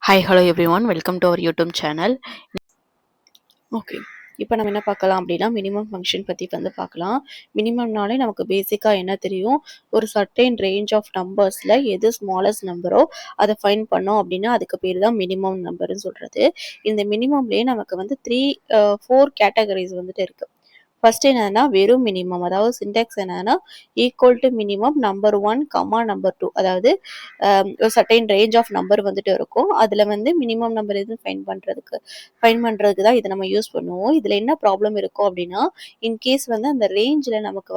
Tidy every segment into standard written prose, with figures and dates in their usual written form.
Hi, hello everyone. Welcome to our YouTube channel. Okay, இப்போ நம்ம என்ன பார்க்கலாம் அப்படின்னா மினிமம் ஃபங்க்ஷன் பற்றி பார்க்கலாம். மினிமம்னாலே நமக்கு பேசிக்காக என்ன தெரியும், ஒரு சர்டைன் ரேஞ்ச் ஆஃப் நம்பர்ஸில் எது ஸ்மாலஸ்ட் நம்பரோ அதை ஃபைண்ட் பண்ணோம் அப்படின்னா அதுக்கு பேர் தான் மினிமம் நம்பர்னு சொல்கிறது. இந்த மினிமம்லேயே நமக்கு 4 கேட்டகரிஸ் இருக்குது. ஃபர்ஸ்ட் என்னன்னா வெறும் மினிமம், அதாவது சின்டாக்ஸ் என்னன்னா equal to minimum number 1 comma number 2, அதாவது ஒரு சர்டைன் ரேஞ்ச் ஆஃப் நம்பர் இருக்கும். அதில் மினிமம் நம்பர் எது ஃபைண்ட் பண்ணுறதுக்கு தான் இதை நம்ம யூஸ் பண்ணுவோம். இதில் என்ன ப்ராப்ளம் இருக்கும் அப்படின்னா, இன்கேஸ் அந்த ரேஞ்சில் நமக்கு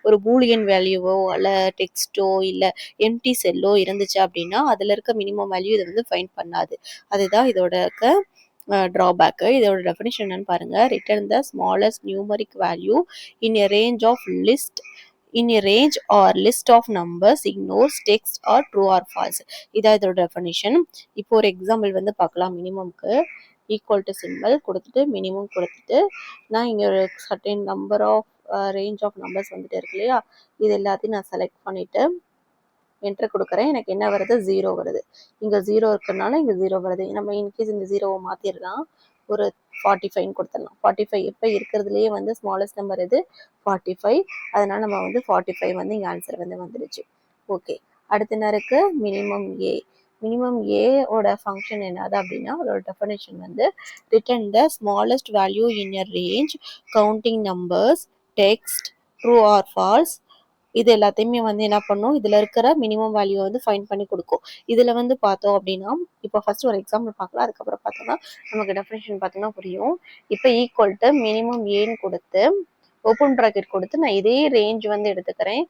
ஒரு பூலியன் வேல்யூவோ இல்லை டெக்ஸ்ட்டோ இல்லை எம்டி செல்லோ இருந்துச்சு அப்படின்னா அதில் இருக்க மினிமம் வேல்யூ இதை ஃபைண்ட் பண்ணாது. அதுதான் இதோட drawback. இதோட டெஃபினிஷன் என்னன்னு பாருங்க. Return the smallest numeric value in a range of list in a range or list of numbers ignores text or true or false. இதான் இதோட டெஃபினிஷன். இப்போ ஒரு எக்ஸாம்பிள் பார்க்கலாம். மினிமம்க்கு ஈக்குவல் டு சிம்பிள் கொடுத்துட்டு மினிமம் கொடுத்துட்டு நான் இங்கே ஒரு certain number of range of numbers இருக்கு இல்லையா, இது எல்லாத்தையும் நான் செலக்ட் பண்ணிட்டு என்டர் கொடுக்குறேன். எனக்கு என்ன வருது, 0 வருது. இங்கே 0 இருக்கிறதுனால இங்கே 0 வருது. நம்ம இன்கேஸ் இந்த 0வை மாற்றிடலாம், ஒரு 45 கொடுத்துடலாம். 45 இப்போ இருக்கிறதுலையே ஸ்மாலஸ்ட் நம்பர் எது, 45. அதனால் நம்ம 45 இங்கே ஆன்சர் வந்துடுச்சு. ஓகே, அடுத்து என்ன இருக்குது, மினிமம் ஏ. மினிமம் ஏவோட ஃபங்க்ஷன் என்னது அப்படின்னா, அதோட definition return the smallest value in a range counting numbers text true or false. இது எல்லாத்தையுமே என்ன பண்ணும், இதில் இருக்கிற மினிமம் வேல்யூ ஃபைண்ட் பண்ணி கொடுக்கும். இதில் பார்த்தோம் அப்படின்னா, இப்போ ஃபர்ஸ்ட் ஒரு எக்ஸாம்பிள் பார்க்கலாம். அதுக்கப்புறம் பார்த்தோம்னா நமக்கு டெஃபினேஷன் பார்த்தோம்னா புரியும். இப்போ ஈக்குவல் டு மினிமம் ஏன்னு கொடுத்து ஓப்பன் ப்ராக்கெட் கொடுத்து நான் இதே ரேஞ்ச் எடுத்துக்கிறேன்.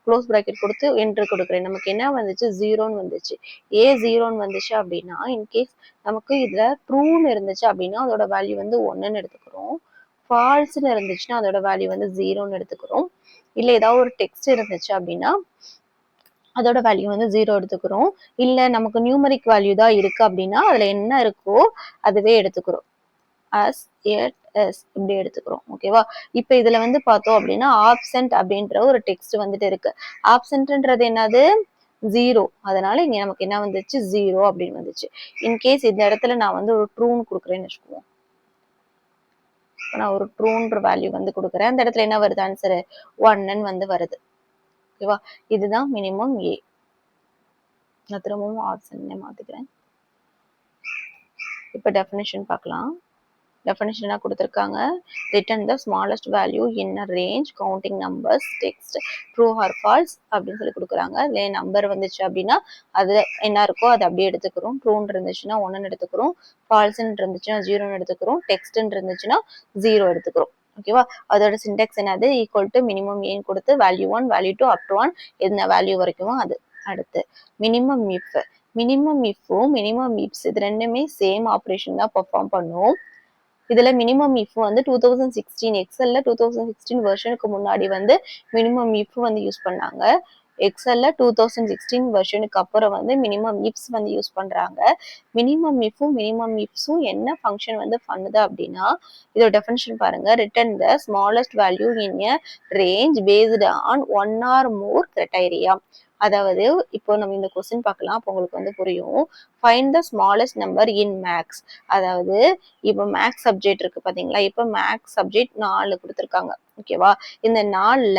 க்ளோஸ் ப்ராக்கெட் கொடுத்து என்டர் கொடுக்குறேன். நமக்கு என்ன வந்துச்சு, 0ன்னு வந்துச்சு. ஏ 0ன்னு வந்துச்சு அப்படின்னா இன்கேஸ் நமக்கு இதில் ட்ரூன்னு இருந்துச்சு அப்படின்னா அதோட வேல்யூ 1ன்னு எடுத்துக்கிறோம். ஃபால்ஸ்ன்னு இருந்துச்சுன்னா அதோட வேல்யூ 0ன்னு எடுத்துக்கிறோம். இல்லை ஏதாவது ஒரு டெக்ஸ்ட் இருந்துச்சு அப்படின்னா அதோட வேல்யூ 0 எடுத்துக்கிறோம். இல்லை நமக்கு நியூமரிக் வேல்யூ தான் இருக்கு அப்படின்னா அதில் என்ன இருக்கோ அதுவே எடுத்துக்கிறோம். as yet as இப்படி எடுத்துக்கிறோம். ஓகேவா, இப்போ இதுல பார்த்தோம் அப்படின்னா ஆப்சென்ட் அப்படின்ற ஒரு டெக்ஸ்ட் இருக்கு. ஆப்சென்ட்ன்றது என்னது, 0. அதனால இங்க நமக்கு என்ன வந்துச்சு, 0 அப்படின்னு வந்துச்சு. இன்கேஸ் இந்த இடத்துல நான் ஒரு ட்ரூன்னு கொடுக்குறேன்னு வச்சுக்குவோம். நான் ஒரு ட்ரூன்ற வேல்யூ கொடுக்குறேன். அந்த இடத்துல என்ன வருது, ஆன்சர் 1ன்னு வருது. ஓகேவா, இதுதான் மினிமம் ஏ. நான் திரும்பவும் ஆப்ஷன் மாத்திக்கிறேன். இப்போ டெஃபினிஷன் பார்க்கலாம். டெஃபினிஷன் என்ன கொடுத்துருக்காங்க, return the smallest value in a range counting numbers text true or false அப்படின்னு சொல்லி கொடுக்குறாங்க. இல்லை நம்பர் வந்துச்சு அப்படின்னா அது என்ன இருக்கோ அதை அப்படியே எடுத்துக்கிறோம். ட்ரூன்னு இருந்துச்சுன்னா 1ன்னு எடுத்துக்கிறோம். ஃபால்ஸ்ன்னு இருந்துச்சுன்னா 0ன்னு எடுத்துக்கிறோம். டெக்ஸ்ட்ன்னு இருந்துச்சுன்னா 0 எடுத்துக்கிறோம். ஓகேவா, அதோட சின்டெக்ஸ் என்னது, ஈக்குவல் டு மினிமம் ஏன்னு கொடுத்து வேல்யூ 1 வேல்யூ 2 அப் டு 1 என்ன வேல்யூ வரைக்குமோ அது. அடுத்து மினிமம் இஃப். மினிமம் இஃப்பும் மினிமம் இப்ஸ் இது ரெண்டுமே சேம் ஆப்ரேஷன் தான் பெர்ஃபார்ம் பண்ணும். இதுல மினிமம் இஃப் 2016 எக்ஸல்ல 2016 வெர்ஷனுக்கு முன்னாடி மினிமம் இஃப் யூஸ் பண்ணாங்க. எக்ஸல்ல 2016 வெர்ஷனுக்கு அப்புறம் மினிமம் இப்ஸ் யூஸ் பண்றாங்க. மினிமம் இஃப்பும் மினிமம் இப்ஸும் என்ன ஃபங்க்ஷன் பண்ணுது அப்படின்னா, இதோட டெஃபினிஷன் பாருங்க. Return the smallest value in a range based on 1 or more criteria. அதாவது இப்போ நம்ம இந்த கொஸ்டின் பார்க்கலாம், அப்போ உங்களுக்கு புரியும். Find the smallest number in max. அதாவது இப்போ மேக்ஸ் சப்ஜெக்ட் இருக்கு பாத்தீங்களா, இப்போ மேக்ஸ் சப்ஜெக்ட் 4 கொடுத்துருக்காங்க. ஓகேவா, இந்த 4ல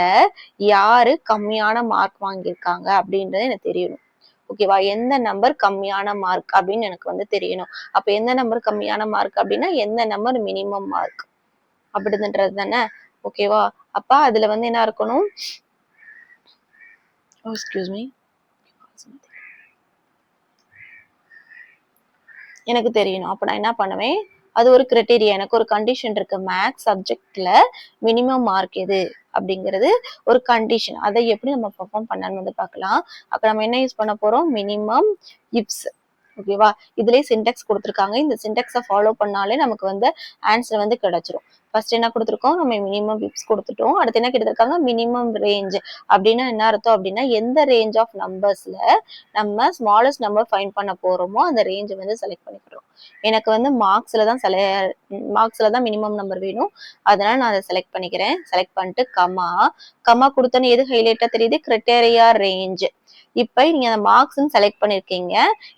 யாரு கம்மியான மார்க் வாங்கியிருக்காங்க அப்படின்றது எனக்கு தெரியணும். ஓகேவா, எந்த நம்பர் கம்மியான மார்க் அப்படின்னு எனக்கு தெரியணும். அப்ப எந்த நம்பர் கம்மியான மார்க் அப்படின்னா எந்த நம்பர் மினிமம் மார்க் அப்படின்றது தானே. ஓகேவா, அப்ப அதுல என்ன இருக்கணும், எக்ஸ்கியூஸ் மீ, எனக்கு தெரியணும். அப்ப நான் என்ன பண்ணுவேன், அது ஒரு கிரைட்டீரியா, எனக்கு ஒரு கண்டிஷன் இருக்கு. மேக்ஸ் சப்ஜெக்ட்ல மினிமம் மார்க் எது அப்படிங்கிறது ஒரு கண்டிஷன். அதை எப்படி நம்ம பெர்ஃபார்ம் பண்ணணும்னு பார்க்கலாம். அப்ப நம்ம என்ன யூஸ் பண்ண போறோம், மினிமம் இப்ஸ். ஓகேவா, இதுலயே சின்டெக்ஸ் கொடுத்துருக்காங்க. இந்த சின்டெக்ஸை ஃபாலோ பண்ணாலே நமக்கு ஆன்சர் கிடைச்சிரும். ஃபர்ஸ்ட் என்ன கொடுத்துருக்கோம், நம்ம மினிமம் இப்ஸ் கொடுத்துட்டோம். அடுத்து என்ன கொடுத்துருக்காங்க, மினிமம் ரேஞ்ச். அப்படின்னா என்ன அர்த்தம் அப்படின்னா எந்த ரேஞ்ச் ஆஃப் நம்பர்ஸ்ல நம்ம ஸ்மாலஸ்ட் நம்பர் ஃபைண்ட் பண்ண போறோமோ அந்த ரேஞ்சை செலக்ட் பண்ணிக்கிறோம். எனக்கு வந்து மார்க்ஸ்ல தான் மினிமம் நம்பர் வேணும். அதனால நான் அதை செலக்ட் பண்ணிக்கிறேன். செலக்ட் பண்ணிட்டு கமா கொடுத்தோன்னு எது ஹைலைட்டா தெரியுது? Criteria range. இப்ப நீங்க அந்த மார்க்ஸ்ன்னு செலக்ட் பண்ணிருக்கீங்க.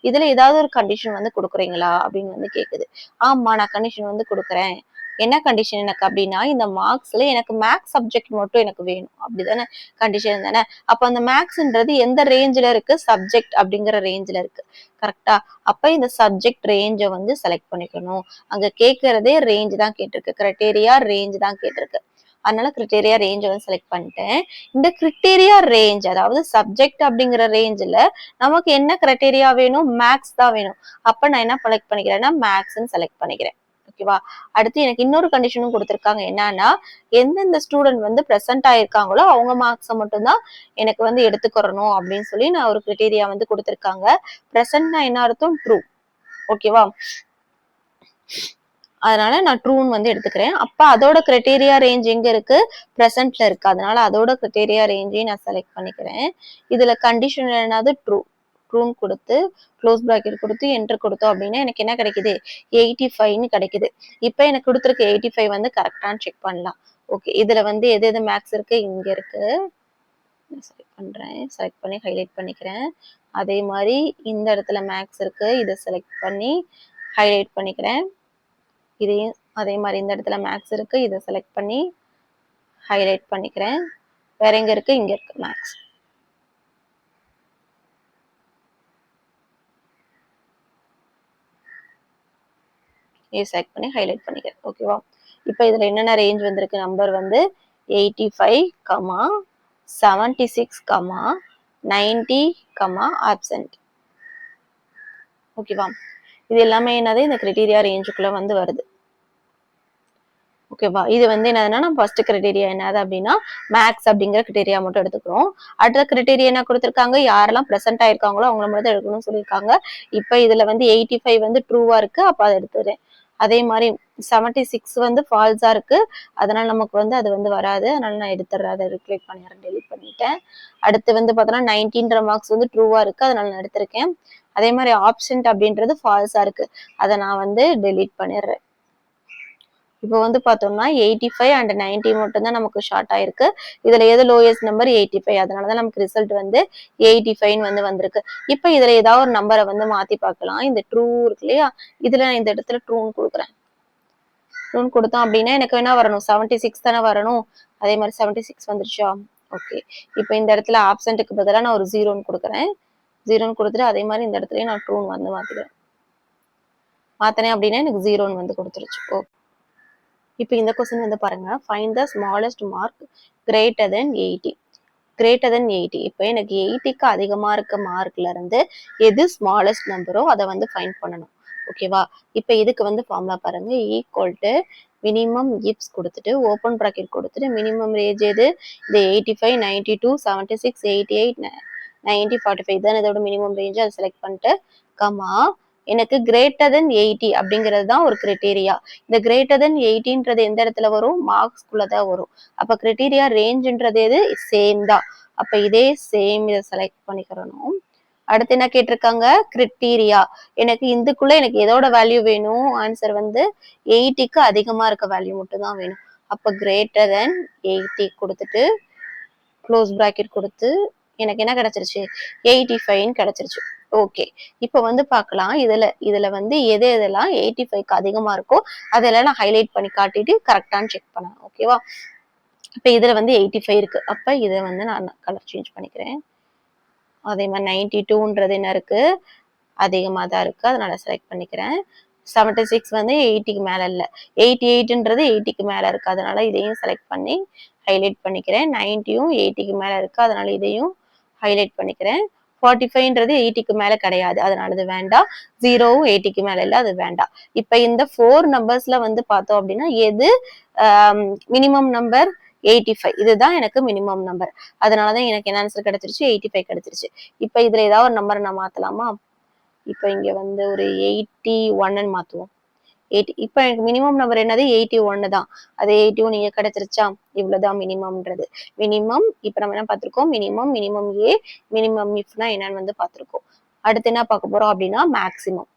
இதுல ஏதாவது ஒரு கண்டிஷன் வந்து கொடுக்குறீங்களா அப்படின்னு வந்து கேக்குது. ஆமா, நான் கண்டிஷன் வந்து கொடுக்குறேன். என்ன கண்டிஷன் எனக்கு அப்படின்னா, இந்த மார்க்ஸ்ல எனக்கு மேக்ஸ் சப்ஜெக்ட் மட்டும் எனக்கு வேணும். அப்படிதானே கண்டிஷன் தானே? அப்ப அந்த மேக்ஸ்ன்றது எந்த ரேஞ்சில இருக்கு? சப்ஜெக்ட் அப்படிங்கிற ரேஞ்சில இருக்கு. கரெக்டா? அப்ப இந்த சப்ஜெக்ட் ரேஞ்ச வந்து செலக்ட் பண்ணிக்கணும். அங்க கேட்கறதே ரேஞ்ச் தான் கேட்டிருக்கு. கிரைட்டேரியா ரேஞ்ச் தான் கேட்டிருக்கு. அதனால கிரைட்டேரியா ரேஞ்ச் வந்து செலக்ட் பண்ணிட்டேன். இந்த கிரைட்டேரியா ரேஞ்ச், அதாவது சப்ஜெக்ட் அப்படிங்கிற ரேஞ்சில நமக்கு என்ன கிரைட்டேரியா வேணும்? மேக்ஸ் தான் வேணும். அப்ப நான் என்ன செலக்ட் பண்ணிக்கிறேன்னா மேக்ஸ்ன்னு செலக்ட் பண்ணிக்கிறேன். ஓகேவா? அடுத்து எனக்கு இன்னொரு கண்டிஷனும் கொடுத்திருக்காங்க. என்னன்னா, எந்தெந்த ஸ்டூடெண்ட் வந்து பிரசன்ட் ஆயிருக்காங்களோ அவங்க மார்க்ஸை மட்டும்தான் எனக்கு வந்து எடுத்துக்கிறணும் அப்படின்னு சொல்லி நான் ஒரு கிரைட்டேரியா வந்து கொடுத்திருக்காங்க. பிரசன்ட்னா என்ன அர்த்தம்? ட்ரூ. ஓகேவா? அதனால நான் ட்ரூன்னு வந்து எடுத்துக்கிறேன். அப்ப அதோட கிரைட்டேரியா ரேஞ்ச் எங்க இருக்கு? பிரசன்ட்ல இருக்கு. அதனால அதோட கிரைட்டேரியா ரேஞ்சையும் நான் செலக்ட் பண்ணிக்கிறேன். இதுல கண்டிஷன் என்னது? ட்ரூன்னு கொடுத்து க்ளோஸ் பிராக்கெட் கொடுத்து என்டர் கொடுத்தோம் அப்படின்னா எனக்கு என்ன கிடைக்குது? 85ன்னு கிடைக்குது. இப்ப எனக்கு கொடுத்துருக்க 85 வந்து கரெக்டான்னு செக் பண்ணலாம். ஓகே, இதுல வந்து எது எது மேக்ஸ் இருக்கு? இங்க இருக்கு. செலக்ட் பண்றேன். செலக்ட் பண்ணி ஹைலைட் பண்ணிக்கிறேன். அதே மாதிரி இந்த இடத்துல மேக்ஸ் இருக்கு. இதை செலக்ட் பண்ணி ஹைலைட் பண்ணிக்கிறேன். இதையும் அதே மாதிரி இந்த இடத்துல மேக்ஸ் இருக்கு. இதை செலக்ட் பண்ணி ஹைலைட் பண்ணிக்கிறேன். வேற எங்க இருக்கு? இங்க இருக்கு மேக்ஸ். இதை செலக்ட் பண்ணி ஹைலைட் பண்ணிக்கிறேன். ஓகேவா? இப்போ இதுல என்னென்ன ரேஞ்ச் வந்திருக்கு? நம்பர் வந்து 85, 76, 90, ஆப்சென்ட். ஓகேவா? இது எல்லாமே என்னது? இந்த கிரைட்டீரியா ரேஞ்சுக்குள்ள வந்து வருது. ஓகேவா? இது வந்து என்னதுன்னா, நம்ம ஃபர்ஸ்ட் கிரைட்டீரியா என்னது அப்படின்னா மேக்ஸ் அப்படிங்கிற கிரைட்டீரியா மட்டும் எடுத்துக்கிறோம். அடுத்த கிரைட்டீரியா என்ன கொடுத்துருக்காங்க? யாரெல்லாம் பிரசன்ட் ஆயிருக்காங்களோ அவங்கள மட்டும் எடுக்கணும்னு சொல்லியிருக்காங்க. இப்போ இதுல வந்து 85 வந்து ட்ரூவா இருக்கு. அப்ப அதை எடுத்துறேன். அதே மாதிரி 76 வந்து ஃபால்ஸா இருக்கு. அதனால நமக்கு வந்து அது வந்து வராது. அதனால நான் எடுத்துறேன். அதை ரிப்ளேட் பண்ணிடுறேன். டெலிட் பண்ணிட்டேன். அடுத்து வந்து பார்த்தோன்னா 90ன்ற மார்க்ஸ் வந்து ட்ரூவா இருக்கு. அதனால நான் எடுத்திருக்கேன். அதே மாதிரி ஆப்சென்ட் அப்படின்றது ஃபால்ஸா இருக்கு. அதை நான் வந்து டெலிட் பண்ணிடுறேன். இப்போ வந்து பார்த்தோம்னா 85 அண்ட் 90 மட்டும் தான் நமக்கு ஷார்ட் ஆயிருக்கு. இதுல எது லோயஸ்ட் நம்பர்? 85. அதனாலதான் நமக்கு ரிசல்ட் வந்து 85 வந்து வந்திருக்கு. இப்போ இதுல ஏதாவது ஒரு நம்பரை வந்து மாத்தி பார்க்கலாம். இந்த ட்ரூ இருக்கு இல்லையா? இதுல நான் இந்த இடத்துல ட்ரூன்னு கொடுக்குறேன். ட்ரூன்னு கொடுத்தோம் அப்படின்னா எனக்கு என்ன வரணும்? 76 தானே வரணும். அதே மாதிரி 76 வந்துருச்சா? ஓகே. இப்போ இந்த இடத்துல ஆப்சென்ட்டுக்கு பதிலாக நான் ஒரு 0ன்னு கொடுக்குறேன். 0ன்னு கொடுத்துட்டு அதே மாதிரி இந்த இடத்துலயே நான் ட்ரூன்னு வந்து மாத்திக்கிறேன். மாத்தினேன் அப்படின்னா எனக்கு 0ன்னு வந்து கொடுத்துருச்சு. ஓகே. இப்போ இந்த கொஸ்டின் வந்து பாருங்க, find the smallest mark greater than 80. Greater than 80. இப்போ எனக்கு 80க்கு அதிகமா இருக்க மார்க்ல இருந்து எது ஸ்மாலஸ்ட் நம்பரோ அதை வந்து ஃபைண்ட் பண்ணணும். ஓகேவா? இப்போ இதுக்கு வந்து ஃபார்முலா பாருங்க, ஈக்குவல் டு மினிமம் இப்ஸ் கொடுத்துட்டு ஓப்பன் ப்ராக்கெட் கொடுத்துட்டு மினிமம் ரேஞ்ச் எது? இந்த 85, 92, 76, 88, 90, 45 தான் இதோட மினிமம் ரேஞ்ச். அதை செலக்ட் பண்ணிட்டு கமா எனக்கு கிரேட்டர் தென் 80 அப்படிங்கிறது தான் ஒரு கிரைட்டீரியா. இந்த கிரேட்டர் தென் 80ன்றது எந்த இடத்துல வரும்? மார்க்ஸ்குள்ளதான் வரும். அப்ப கிரைட்டீரியா ரேஞ்சுன்றது எது? சேம் தான். அப்ப இதே சேம் இதை செலக்ட் பண்ணிக்கிறணும். அடுத்து என்ன கேட்டிருக்காங்க? கிரைட்டீரியா. எனக்கு இதுக்குள்ள எனக்கு எதோட வேல்யூ வேணும்? ஆன்சர் வந்து 80க்கு அதிகமா இருக்க வேல்யூ மட்டும் தான் வேணும். அப்ப கிரேட்டர் தென் 80 கொடுத்துட்டு க்ளோஸ் பிராக்கெட் கொடுத்து எனக்கு என்ன கிடைச்சிருச்சு? 85 கிடைச்சிருச்சு. ஓகே. இப்ப வந்து பார்க்கலாம். இதுல வந்து எதெல்லாம் 85க்கு அதிகமா இருக்கோ அதெல்லாம் நான் ஹைலைட் பண்ணி காட்டிட்டு கரெக்டான்னு செக் பண்ணேன். ஓகேவா? இப்ப இதுல வந்து 85 இருக்கு. அப்ப இதை வந்து நான் கலர் சேஞ்ச் பண்ணிக்கிறேன். அதே மாதிரி 92ன்றது என்ன இருக்கு? அதிகமா தான் இருக்கு. அதனால செலக்ட் பண்ணிக்கிறேன். 76 வந்து 80க்கு மேல இல்ல. 88ன்றது 80க்கு மேல இருக்கு. அதனால இதையும் செலக்ட் பண்ணி ஹைலைட் பண்ணிக்கிறேன். 90யும் 80க்கு மேல இருக்கு. அதனால இதையும் ஹைலைட் பண்ணிக்கிறேன். 45ன்றது 80க்கு மேல கிடையாது. அதனால இது வேண்டாம். 0வும் 80க்கு மேல இல்ல. அது வேண்டாம். இப்ப இந்த 4 நம்பர்ஸ்ல வந்து பார்த்தோம் அப்படின்னா எது மினிமம் நம்பர்? 85. இதுதான் எனக்கு மினிமம் நம்பர். அதனாலதான் எனக்கு என்ன ஆன்சர் கிடைச்சிருச்சு? 85 கிடைச்சிருச்சு. இப்ப இதுல ஏதாவது ஒரு நம்பரை நான் மாத்தலாமா? இப்ப இங்க வந்து ஒரு 81ன்னு மாத்துவோம். 80. இப்ப எனக்கு மினிமம் நம்பர் என்னது? 81 தான். அது 81 இங்க கிடைச்சிருச்சா? இவ்வளவுதான் மினிமம்ன்றது. மினிமம் இப்ப நம்ம என்ன பார்த்திருக்கோம்? மினிமம் ஏ, மினிமம் இஃப்னா என்னன்னு வந்து பார்த்திருக்கோம். அடுத்து என்ன பார்க்க போறோம் அப்படின்னா மேக்சிமம்.